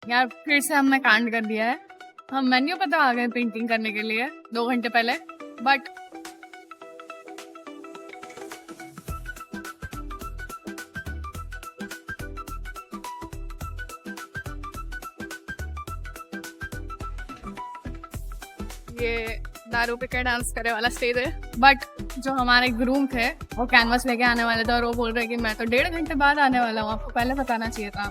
यार फिर से हमने कांड कर दिया है। हम मेन्यू पे तो आ गए पेंटिंग करने के लिए 2 घंटे पहले, बट ये दारू पी के डांस करे वाला स्टेज है। बट जो हमारे ग्रूम थे वो कैनवास लेके आने वाले थे और वो बोल रहे कि मैं तो 1.5 घंटे बाद आने वाला हूँ, आपको पहले बताना चाहिए था।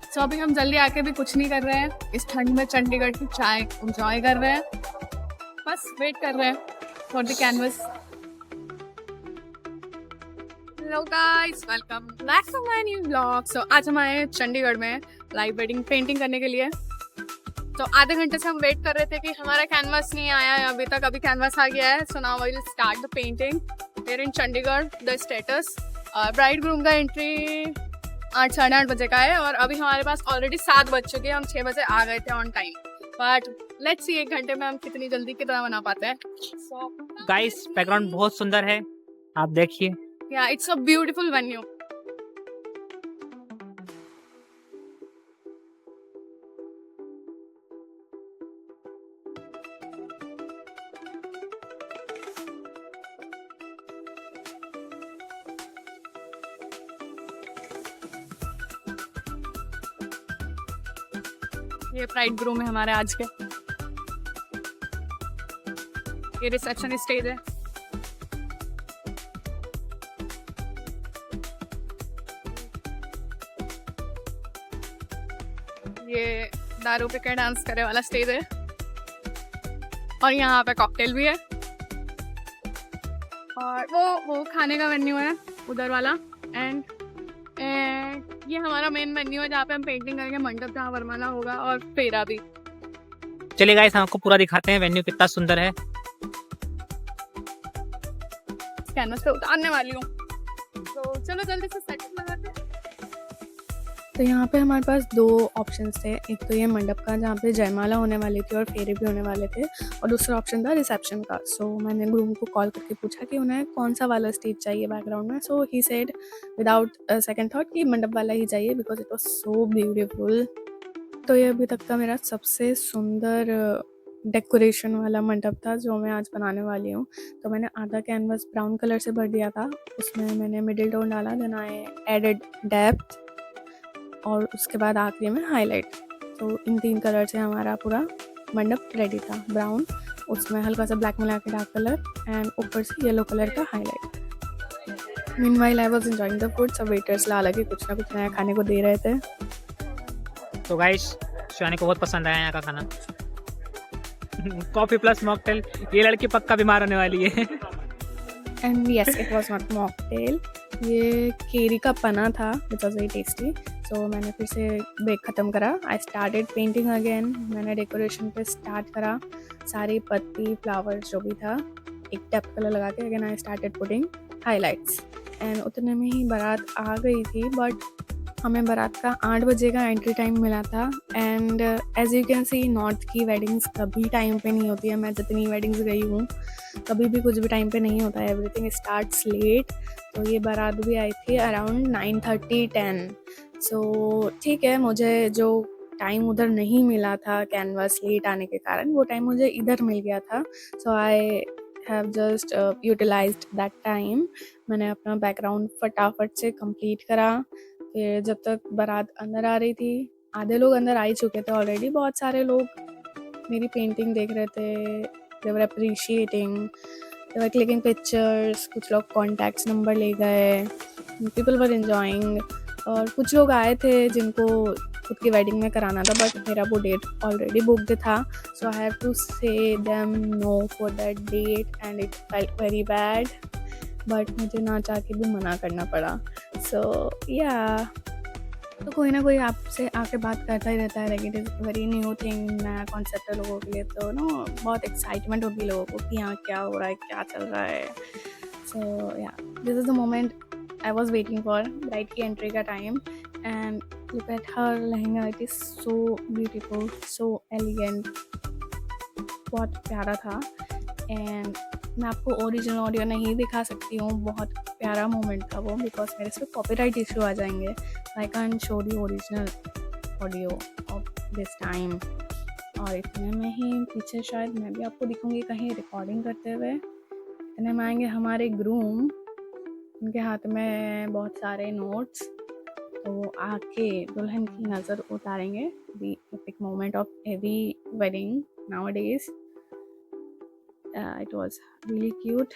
सो अभी हम जल्दी आके भी कुछ नहीं कर रहे हैं, इस ठंड में चंडीगढ़ की चाय एंजॉय कर रहे हैं, बस वेट कर रहे हैं for the canvas. Hello guys, welcome back to my new blog. So आज हम आए चंडीगढ़ में लाइव वेडिंग पेंटिंग करने के लिए। तो आधे घंटे से हम वेट कर रहे थे कि हमारा कैनवास नहीं आया है अभी तक। अभी कैनवास आ गया है। So now I will start the painting here in Chandigarh. The status bride groom का एंट्री 8 साढ़े 8 बजे का है और अभी हमारे पास ऑलरेडी 7 बज चुके हैं। हम 6 बजे आ गए थे on time, but let's see 1 घंटे में हम कितनी जल्दी कितना बना पाते हैं। गाइस बैकग्राउंड बहुत सुंदर है, आप देखिए। या इट्स अ ब्यूटीफुल वेन्यू। ये ब्राइड ग्रूम है हमारे आज के। ये रिसेप्शन स्टेज है। ये दारू पी के डांस करे वाला स्टेज है और यहाँ पे कॉकटेल भी है और वो खाने का मेन्यू है उधर वाला। एंड ये हमारा मेन मेन्यू है जहाँ पे हम पेंटिंग करेंगे, मंडप जहाँ वरमाला होगा और फेरा भी। चलिए गाइस, हम आपको पूरा दिखाते हैं वेन्यू कितना सुंदर है। कैनवस पे उतारने वाली हूँ, तो चलो जल्दी से सेटअप लगाते हैं। तो यहाँ पे हमारे पास 2 ऑप्शंस थे। एक तो ये मंडप का जहाँ पे जयमाला होने वाली थी और फेरे भी होने वाले थे, और दूसरा ऑप्शन था रिसेप्शन का। सो मैंने ग्रूम को कॉल करके पूछा कि उन्हें कौन सा वाला स्टेज चाहिए बैकग्राउंड में। So he said without second thought कि मंडप वाला ही चाहिए because it was so beautiful. तो ये अभी तक का मेरा सबसे सुंदर डेकोरेशन वाला मंडप था जो मैं आज बनाने वाली हूँ। तो मैंने आधा कैनवस ब्राउन कलर से भर दिया था, उसमें मैंने मिडिल टोन डाला, देन आई एडेड डेप्थ और उसके बाद आखिरी में हाईलाइट। तो इन 3 कलर से हमारा पूरा मंडप रेडी था। ब्राउन, उसमें हल्का सा ब्लैक मिला के डार्क कलर, एंड ऊपर से येलो कलर का highlight. Meanwhile I was enjoying the food. सब वेटर्स ला लगे कुछ ना कुछ नया खाने को दे रहे थे। तो गाइस, शिवानी को बहुत पसंद आया यहाँ का खाना। कॉफी प्लस मॉकटेल, ये लड़की पक्का बीमार होने वाली है। And yes, it was not mocktail, ये केरी का पना था विच वॉज वेरी टेस्टी। सो मैंने फिर से बेक ख़त्म करा। I started painting again. मैंने डेकोरेशन पे स्टार्ट करा, सारी पत्ती फ्लावर्स जो भी था एक टैप कलर लगा के। Again I started putting highlights and उतने में ही बारात आ गई थी। बट हमें बारात का 8 बजे का एंट्री टाइम मिला था। And as you can see, North की वेडिंग्स कभी टाइम पे नहीं होती है। मैं जितनी वेडिंग्स गई हूँ कभी भी कुछ भी टाइम पे नहीं होता है, एवरीथिंग स्टार्ट्स लेट। तो ये बारात भी आई थी अराउंड 9:30-10। सो ठीक है, मुझे जो टाइम उधर नहीं मिला था कैनवास लेट आने के कारण, वो टाइम मुझे इधर मिल गया था। So I have just utilised that time. मैंने अपना बैकग्राउंड फटाफट से कंप्लीट करा। फिर जब तक बारात अंदर आ रही थी, आधे लोग अंदर आ ही चुके थे ऑलरेडी। बहुत सारे लोग मेरी पेंटिंग देख रहे थे, दे वर अप्रिशिएटिंग, दे वर क्लिकिंग पिक्चर्स। कुछ लोग कॉन्टैक्ट्स नंबर ले गए, पीपल वर एंजॉइंग। और कुछ लोग आए थे जिनको खुद की वेडिंग में कराना था, बट मेरा वो डेट ऑलरेडी बुक्ड था। So I have to say them no for that date and it felt very bad, but मुझे ना चाह के भी मना करना पड़ा। सो या तो कोई ना कोई आपसे आके बात करता ही रहता है, like it is very new thing, नया कॉन्सेप्ट है लोगों के लिए। तो बहुत एक्साइटमेंट होती है लोगों को कि यहाँ क्या हो रहा है, क्या चल रहा है। सो या, this is the moment I was waiting for, bride की एंट्री का time. And look at her lehenga, it is so beautiful, so elegant, बहुत प्यारा था। एंड मैं आपको ओरिजिनल ऑडियो नहीं दिखा सकती हूँ, बहुत प्यारा मोमेंट था वो, बिकॉज मेरे से कॉपीराइट इशू आ जाएंगे। I can show the original audio of this time. और इतने में ही पीछे शायद मैं भी आपको दिखूंगी कहीं रिकॉर्डिंग करते हुए। इतने में आएंगे हमारे ग्रूम, उनके हाथ में बहुत सारे नोट्स। तो वो आके दुल्हन की नज़र उतारेंगे। The epic moment of every wedding nowadays. It was really cute.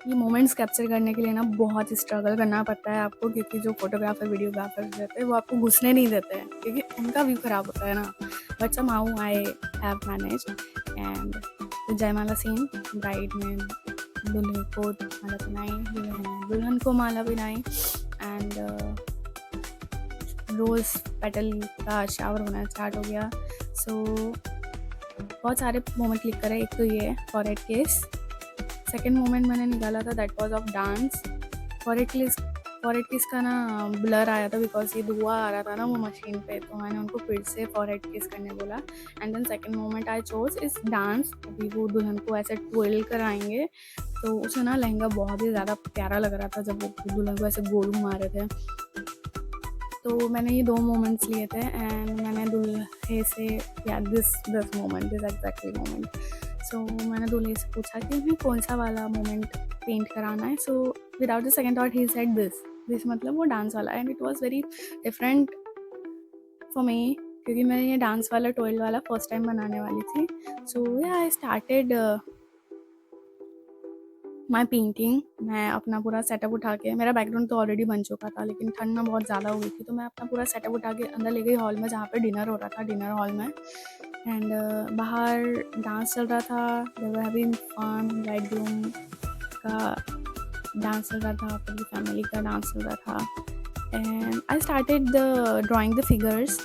ये मोमेंट्स कैप्चर करने के लिए ना बहुत स्ट्रगल करना पड़ता है आपको, क्योंकि जो फोटोग्राफर वीडियोग्राफर रहते हैं वो आपको घुसने नहीं देते हैं, क्योंकि उनका व्यू खराब होता है ना। But somehow I have managed. And जयमाला सीन, ब्राइड ने दूल्हे को माला पहनाई, दूल्हे ने दुल्हन को माला पहनाई एंड रोज़ पेटल का शावर होना स्टार्ट हो गया। सो बहुत सारे मोमेंट क्लिक करे। एक तो ये फॉरहेड किस, सेकेंड मोमेंट मैंने निकाला था that was of dance. Forehead किस का ना ब्लर आया था बिकॉज ये धुआं आ रहा था ना वो मशीन पे, तो मैंने उनको फिर से फॉरहेड किस करने बोला। And then second moment I chose this dance. अभी वो दुल्हन को ऐसे ट्विल कराएंगे, तो उसे ना लहंगा बहुत ही ज़्यादा प्यारा लग रहा था जब वो दुल्हन को ऐसे गोल घुमा रहे थे। तो मैंने ये 2 मोमेंट्स लिए थे एंड मैंने दूल्हे से this moment is exactly moment. So मैंने दूल्हे से पूछा कि उन्हें कौन सा वाला मोमेंट पेंट कराना है। So without the second thought he said this मतलब वो डांस वाला। And it was very different for me, क्योंकि मैं ये डांस वाला टॉयल वाला फर्स्ट टाइम बनाने वाली थी। सो या आई स्टार्टेड माई पेंटिंग। मैं अपना पूरा सेटअप उठा के, मेरा बैकग्राउंड तो ऑलरेडी बन चुका था लेकिन ठंड ना बहुत ज़्यादा हो गई थी, तो मैं अपना पूरा सेटअप उठा के अंदर ले गई हॉल में जहाँ पे डिनर हो रहा था, डिनर हॉल में। एंड बाहर डांस चल रहा था, दे वर हैविंग फन। ब्राइडग्रूम का डांस चल रहा था, पूरी फैमिली का डांस चल रहा था। And I started drawing the figures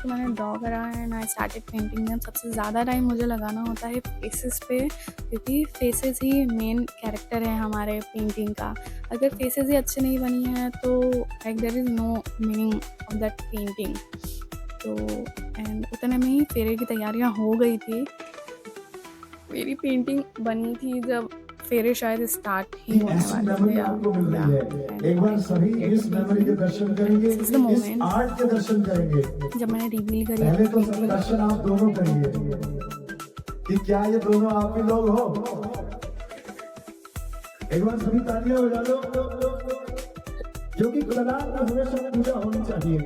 को मैंने ड्रॉ करा and I started painting them. सबसे ज़्यादा टाइम मुझे लगाना होता है फेसेस पे, क्योंकि फेसेस ही मेन कैरेक्टर है हमारे पेंटिंग का। अगर फेसेस ही अच्छे नहीं बनी हैं तो like there is no meaning of that painting. तो एंड उतने में ही फेरे की तैयारियां हो गई थी। मेरी पेंटिंग बनी थी जब फेरे शायद स्टार्ट ही होने वाले थे। एक बार सभी इस मेमोरी के दर्शन करेंगे, इस आर्ट के दर्शन करेंगे। जब मैंने रिवील करी, पहले तो दर्शन आप दोनों करिए कि क्या ये दोनों आप ही लोग हो। एक बार सभी तालियां बजा लो, क्योंकि कला में हमेशा पूजा होनी चाहिए।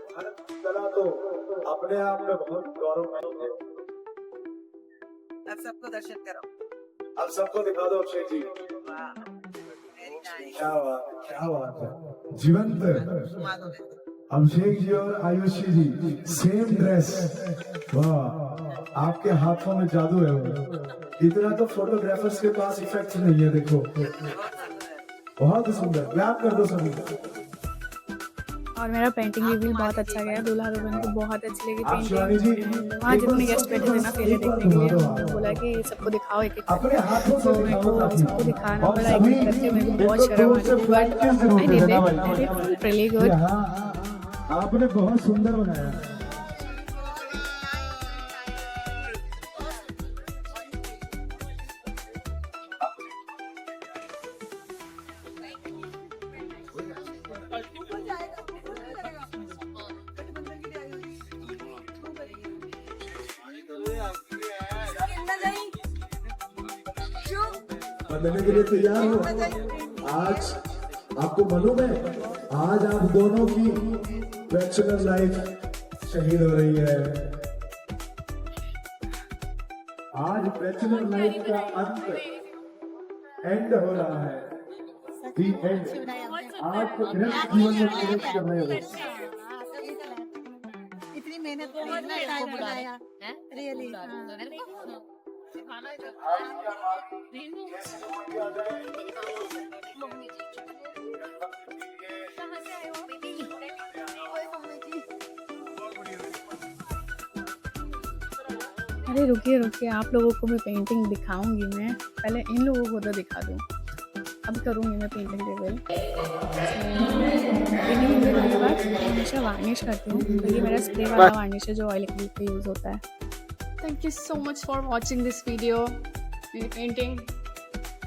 भारत की कला तो अपने आप में बहुत गौरवमयी है। अब सबको दर्शन करो, अब सबको दिखा दो अक्षय जी। क्या बात है। जीवंत अभिषेक जी और आयुषी जी सेम ड्रेस। वाह, आपके हाथों में जादू है। इतना तो फोटोग्राफर्स के पास इफेक्ट नहीं है। देखो बहुत सुंदर, क्लैप कर दो सभी। और मेरा पेंटिंग रिवील बहुत अच्छा गया। दूल्हा दुल्हन को बहुत अच्छी लगी शिवानी जी, पेंटिंग। वहाँ जितने गेस्ट बैठे थे ना फेरे देखने के लिए, उन्होंने बोला कि सबको दिखाओ एक एक अपने हाथों से मेरे को सबको दिखाना पड़ा एक एक करके। मेरे को बहुत शर्म आ रही, but I did it really good. आपने बहुत सुंदर बनाया। बदलने के लिए तैयार हो। आज आपको मालूम है, आज आप दोनों की बैचलर लाइफ शहीद हो रही है। आज बैचलर लाइफ का अंत एंड हो रहा है। दी एंड। आप गृहस्थ जीवन में प्रवेश कर रहे हो। इतनी मेहनत को इतना टाइम लगाया, रियली। अरे रुकिए, आप लोगों को मैं पेंटिंग दिखाऊंगी। मैं पहले इन लोगों को तो दिखा दूँ, अब करूँगी मैं पेंटिंग रिवील। पेंटिंग रिवील करने के बाद हमेशा वार्निश करती हूँ, तो ये मेरा स्प्रे वाला वार्निश है जो ऑयल एक्रिलिक पे यूज़ होता है। Thank you so much for watching this video. मेरी पेंटिंग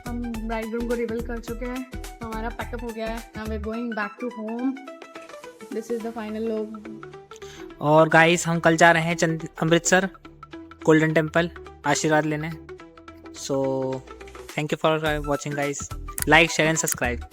हम ब्राइडग्रूम को रिवील कर चुके हैं। तो हमारा पैकअप हो गया है, now we are going back to home. This is the final look. और गाइस हम कल जा रहे हैं अमृतसर गोल्डन टेम्पल आशीर्वाद लेने। So thank you for watching guys, like share and subscribe.